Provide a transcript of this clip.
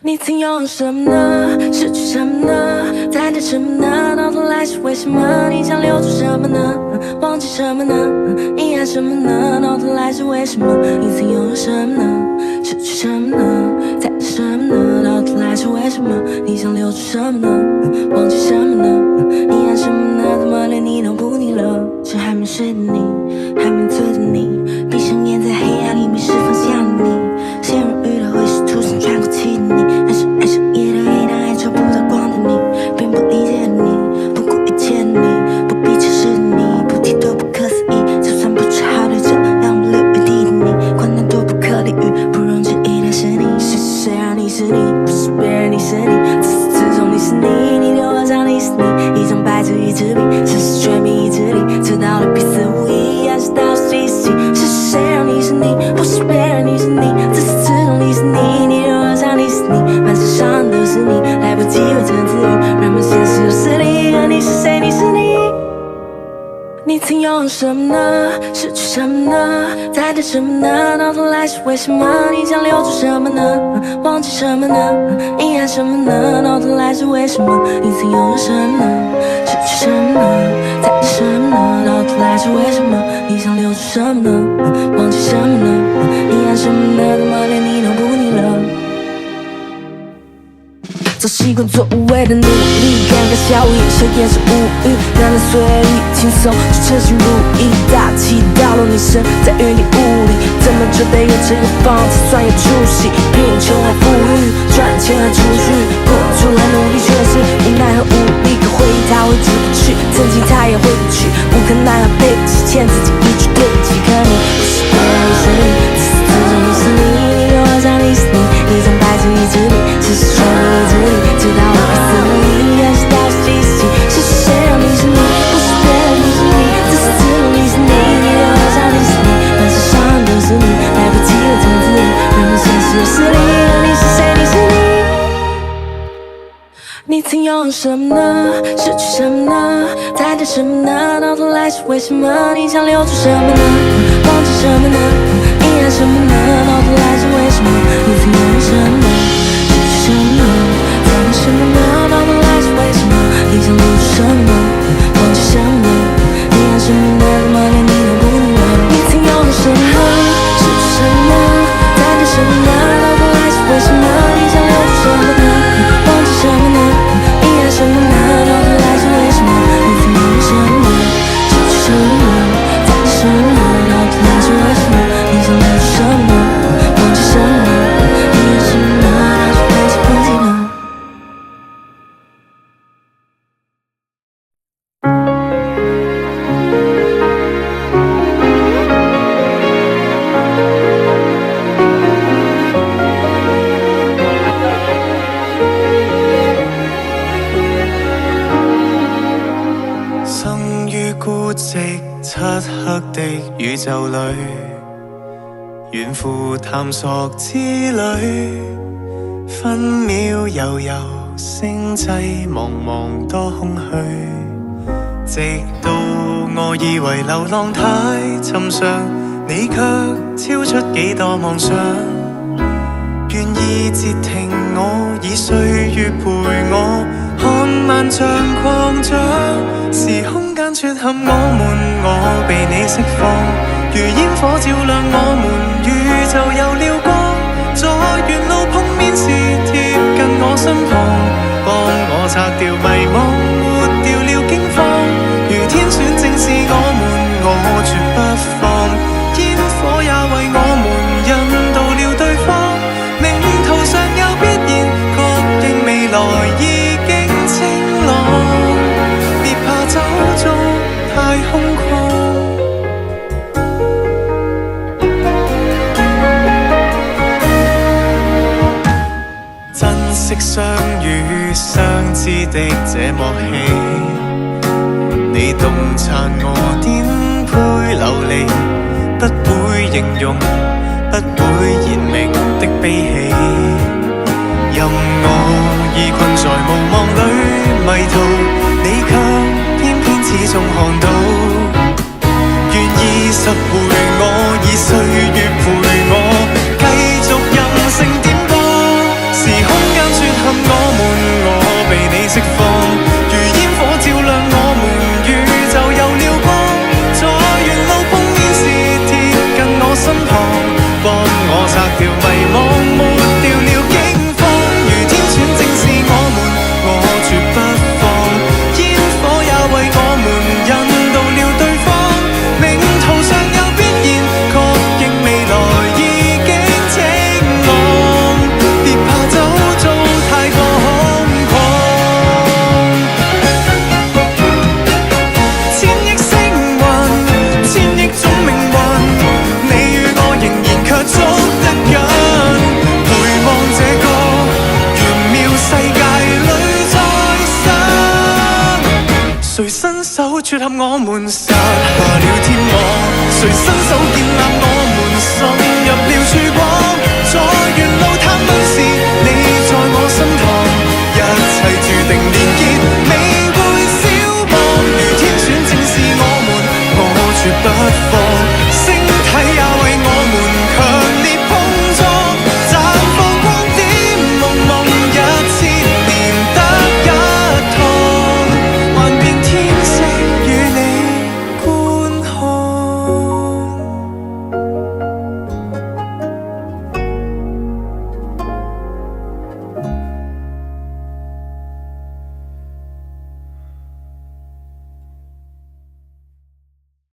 你曾拥有什么呢？失去什么呢？在等什么呢？到头来是为什么？你想留住什么呢？忘记什么呢？遗憾什么呢？到头来是为什么？你曾拥有什么呢？失去什么呢？在等什么呢？到头来是为什么？你想留住什么呢？忘记什么呢？遗憾什么呢？怎么连你都不腻了？是还没睡的你，还没醉的你，闭上眼在黑暗里面释放下的你，陷入遇到会是出现喘过气的你，还是爱上夜的黑暗，还找不到光的你，并不理解的你，不顾一切的你，不必解释的你，不提多不可思议，就算不知好对着让我留余地的你，困难多不可理喻，不容置疑的是你，是谁让你是你，不是别人你是你，自始至终你是你，你留我想你是你，一张白纸一支笔，只是全凭意志力，知道了彼此无意，暗示到细细，是谁让你是你，不是别人你是你，自始至终你是你，你留我想你是你，满身伤都是你，来不及为真自语，人们现实又势利，而你是谁？你是你。你曾拥有什么呢？失去什么呢？在等什么呢？到头来是为什么？你想留住什么呢？忘记什么呢？遗憾什么呢？到头来是为什么？你曾拥有什么呢？失去什么呢？在等什么呢？到头来是为什么？你想留住什么呢？忘记什么呢？遗憾什么呢？怎么连你都不腻了？早习惯做无谓的努力，尴尬笑意，笑颜是无语，难能随意，轻松就称心如意，大起大落，你身在云里雾里，怎么就得有这个放弃算有出息？贫穷还富裕，赚钱还储蓄，工作还努力，全是无奈和无力，可回忆它挥之不去，曾经它也回不去，无可奈何赔不起，欠自己一句对不起，可你不是别人，你是你，自始至终你是你，你留我想你是你，一张白纸一支笔，只是全凭意志力，知道了彼此无意，暗示到细细，是谁让你是你，不是别人你是你，自始至终你是你，你留我想你是你，满身伤都是你，来不及为真自语，人们现实又势利，而你是谁？你是你。你曾拥有什么呢？失去什么呢？在等什么呢？到头来是为什么？你想留住什么呢？忘记什么呢？遗憾什么呢？到头来是为什么？你曾拥有什么呢？失去什么呢？在等什么呢？到头来是为什么？你想留住什么呢？忘记什么呢？遗憾什么呢？怎么连你都不腻了？你曾拥有什么呢？失去什么呢？在等什么呢？到头来是为什么？你想留住什么呢？忘记什么呢？遗憾什么呢？到头来是为什么？你曾拥有什么呢？失去什么呢？在等什么呢？到头来是为什么？你想留住什么呢？忘记什么呢？遗憾什么呢？那就来自不及呢？生於孤寂漆黑的宇宙裏，遠赴探索之旅，分秒悠悠，星際茫茫多空虛，直到我以為流浪太尋常，你卻超出幾多妄想，願意截停我，以歲月陪我，看萬丈擴張，時空間撮合我們，我被你釋放，如煙火照亮我們，宇宙有了光，在沿路碰面時貼近我身旁，幫我拆掉迷惘，抹掉了驚慌，如天選正是我們，我絕不放，煙火也為我們引導了對方，命途上有必然，確認未來已經晴朗，別怕走縱太空曠。珍惜相遇相知的這默契，你洞察我顛沛流離，不會形容，不會言明的悲喜，任我已困在無望裏迷途，你卻偏偏始終看到，願意拾回我，以歲月陪我，繼續任性點播，時空間撮合我們，撒下了天網，誰伸手建立我？